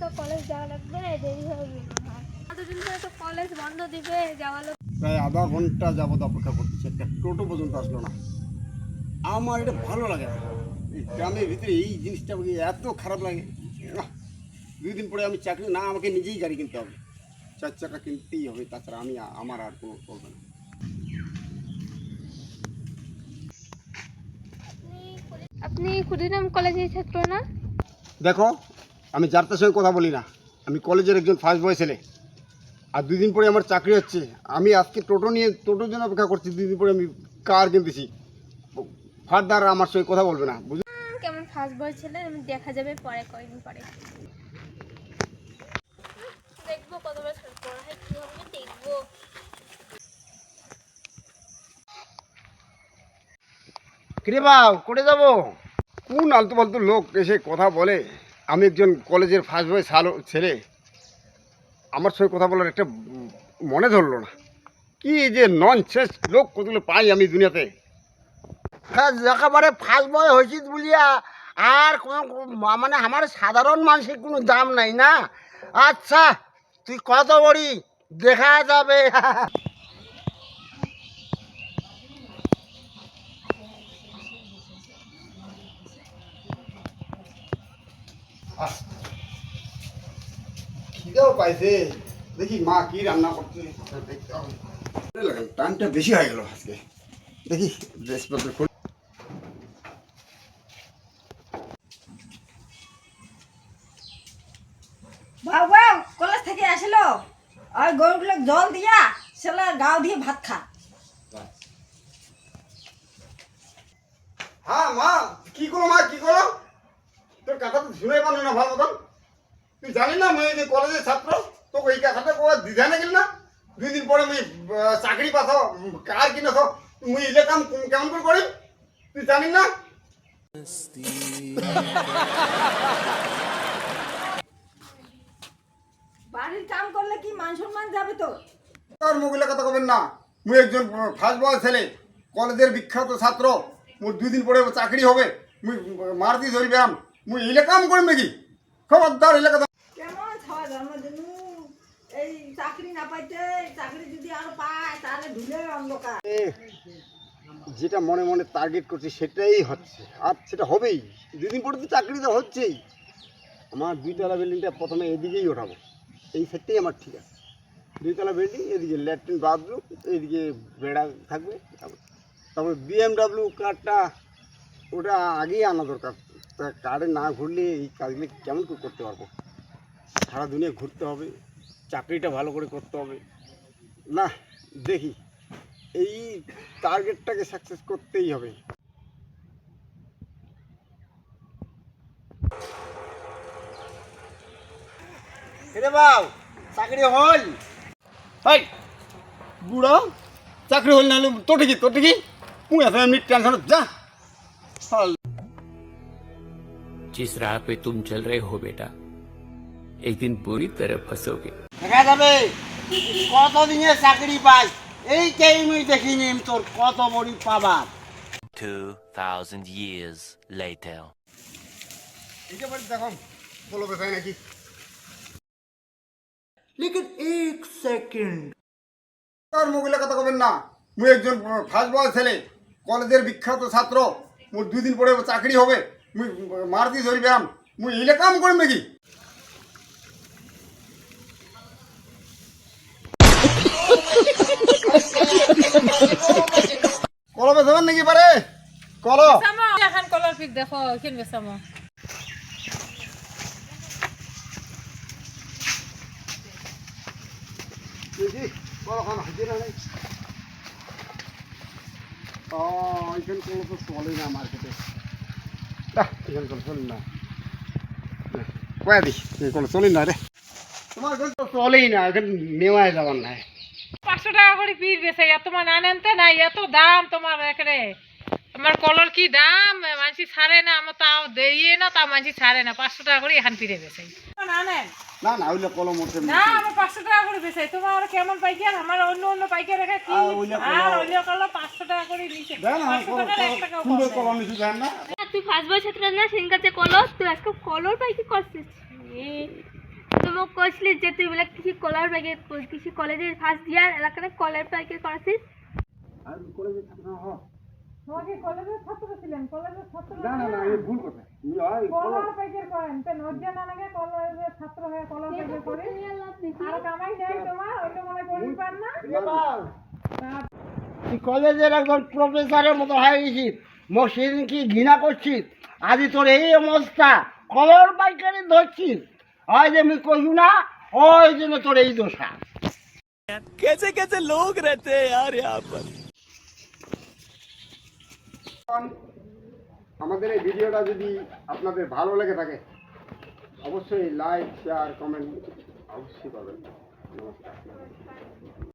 তো কলেজ যাওয়া লাগবে, দেরি হবে এতদিন ধরে তো কলেজ বন্ধ দিবে, যাওয়া লাগবে। প্রায় আধা ঘন্টা যাবত অপেক্ষা করতেছি, একটা টোটো পর্যন্ত আসলো না। আমার এটা ভালো লাগে না, এই গ্রামের ভিতরে এই জিনিসটা আমাকে এত খারাপ লাগে। দুই দিন পরে আমি চাকরি না, আমাকে নিজেই গাড়ি কিনতে হবে, 4 চাকা কিনতেই হবে, তাছাড়া আমার আর কোনো চলবে না। আপনি ক্ষুদিরাম কলেজের ছাত্র না? দেখো, আমি যার তার সঙ্গে কথা বলি না, আমি কলেজের একজন ফার্স্ট বয় ছেলে। আর 2 দিন পরে আমার চাকরি হচ্ছে। আমি আজকে টোটোর জন্য অপেক্ষা করছি, 2 দিন পরে আমি কার কিনতেছি। ফার্দার আমার সঙ্গে কথা বলবে না, বুঝলি? কেমন ফার্স্ট বয় ছেলে, আমি দেখা যাবে পরে, কয়েকদিন পরে দেখবো কতবার পড়ায় কি হবে, দেখবো। কিরে বাউ, করে যাবো? কোন আলতু ফালতু লোক এসে কথা বলে। আমি একজন কলেজের ফার্স্ট বয় ছেলে, আমার সঙ্গে কথা বলার একটা মনে ধরলো না। কি যে ননসেন্স লোক কতগুলো পাই আমি দুনিয়াতে। হ্যাঁ, একেবারে ফার্স্ট বয় হয়েছিস বলিয়া আর কোনো মানে আমার সাধারণ মানুষের কোনো দাম নাই না। আচ্ছা, তুই কত বড়ি দেখা যাবে। খিদেও পাইছে, দেখি মা কি রান্না করছে দেখতে হবে। টাইমটা বেশি হয়ে গেল আজকে, দেখি ড্রেসপত্র খুলে। বাবা কলেজ থেকে আসলো, আর গরুগুলো জল দিয়া সেলা গাও দিয়ে ভাত খা। হ্যাঁ মা, কি করো মা, কি করো? তোর কথা তো শুনে পানো না ভালো মতন। তুই জানি না মুই যে কলেজের ছাত্র, তোকে এই কথাটা দিধা না গেল না। 2 দিন পরে মুই চাকরি পাথ, কার কিনেছ, মুই ইলে কাম কেমন করে করি তুই জানি না? বাড়ির কাম করলে কি মান সম্মান যাবে তো? তোর মুখগুলো কথা কবেন না। মুই একজন ফার্স্ট বয় ছেলে, কলেজের বিখ্যাত ছাত্র। মোর 2 দিন পরে চাকরি হবে, মুই মারতি ধরবে আম, মুই ইলে কাম করিম নাকি? খবরদার ইলে কথা। কেমন খাওয়া জন্মদিন, এই চাকরি না পাইতে, চাকরি যদি আরো পায় তাহলে ঢুলে অন্ধকার। যেটা মনে মনে টার্গেট করছি সেটাই হচ্ছে, আর সেটা হবেই। 2 দিন পরে তো চাকরি তো হচ্ছেই। আমার 2 তলা বিল্ডিংটা প্রথমে এদিকেই ওঠাবো, এই সেটটাই আমার ঠিক আছে। 2 তলা বিল্ডিং, এদিকে ল্যাট্রিন বাথরুম, এদিকে বেড়া থাকবে। তারপরে BMW কারটা, ওটা আগেই আনা দরকার। তা কারে না ঘুরলে এই কাজগুলো কেমন করে করতে পারবো? সারা দুনিয়া ঘুরতে হবে, চাকরিটা ভালো করে করতে হবে। না, দেখি এই টার্গেটটাকে সাকসেস করতেই হবে। রে বাউ, চাকরি হল? হাই বুড়ো, চাকরি হল না হলে তোর ঠিকই তুই এত এমনি টেনশন যা। जिस राह पे तुम चल रहे हो बेटा, एक दिन बुरी तरह फंसोगे। দেখা যাবে কতদিনের চাকরি পাই, এইটাই মুই দেখিনি তোর কত বড়ি পাবার। 2,000 years later. এইটা বাড়ি দেখো বলো বেসাই নাকি। লেকিন এক সেকেন্ড, তোর মুখগুলো কথা কবেন না। মুই একজন ফার্স্ট বয় ছেলে, কলেজের বিখ্যাত ছাত্র। মোর 2 দিন পরে চাকরি হবে, মুই মারতি ধরবে আম, মুই ইলে কাম করিম নাকি? কলো বেসাবেন নাকি পারে? কলো এখন কলার পিক দেখো কিনবে সামো। এখানে কোনো তো চলে না মার্কেটে, এখানে কোনো চলি না। কয়া দিস কোনো চলি না রে, তোমার এখানে তো চলেই না, এখানে নেওয়াই যাবার নাই। 500 টাকা করে পিস বেছে, তোমার না আনতে নাই, এত দাম তোমার এখানে। তোমার কলর কি দাম, মানসি ছাড়ে না, আমার তাও দিয়ে না, তাও মানসি ছাড়ে না। 500 টাকা করে এখান পিড়ে বেছে না নেন না না ওইলে কলম ওঠে না, আমার 500 টাকা করে বেছে। তোমার কেমন পাইকার, আমার অন্য পাইকার রেখে কি আর ওইলে কলর 500 টাকা করে নিচে। 500 টাকার 1 টাকাও কম সুন্দর নেই। কলম নিচে দেন না। তুই ফার্স্ট বয় ছাত্র না, সেদিন কাছে কলর, তুই আজকে কলর পাই কি করছিস? মোক কৈছিলি যে তুই বোলে কৃষি কলার প্যাকেট কৃষি কলেজের ফার্স্ট ইয়ার এলাকাতে কলার প্যাকেট করাছিস। আর কলেজে ছাত্র হওয়া তোমাকে কলেজের ছাত্র ছিলেন, কলেজের ছাত্র না না না এই ভুল কথা তুমি হয় কলার প্যাকেট করেন তো নজ্জা না লাগে কলেজের ছাত্র হয়ে কলার প্যাকেট করে আর কামাই নেই তোমার, ওইটা মনে করি পার না। তুই কলেজের একজন প্রফেসরের মতো হয়ে গেছিস, মোক সেদিন কি ঘৃণা করছিস, আজি তোর এই অবস্থা কলর পাইকারি ধরছিস, হয় যে আমি কইু না ওই জন্য তোর এই দোষা। कैसे कैसे लोग रहते हैं यार यहाँ पर। আমাদের এই ভিডিওটা যদি আপনাদের ভালো লেগে থাকে অবশ্যই লাইক শেয়ার কমেন্ট অবশ্যই করবেন। নমস্কার।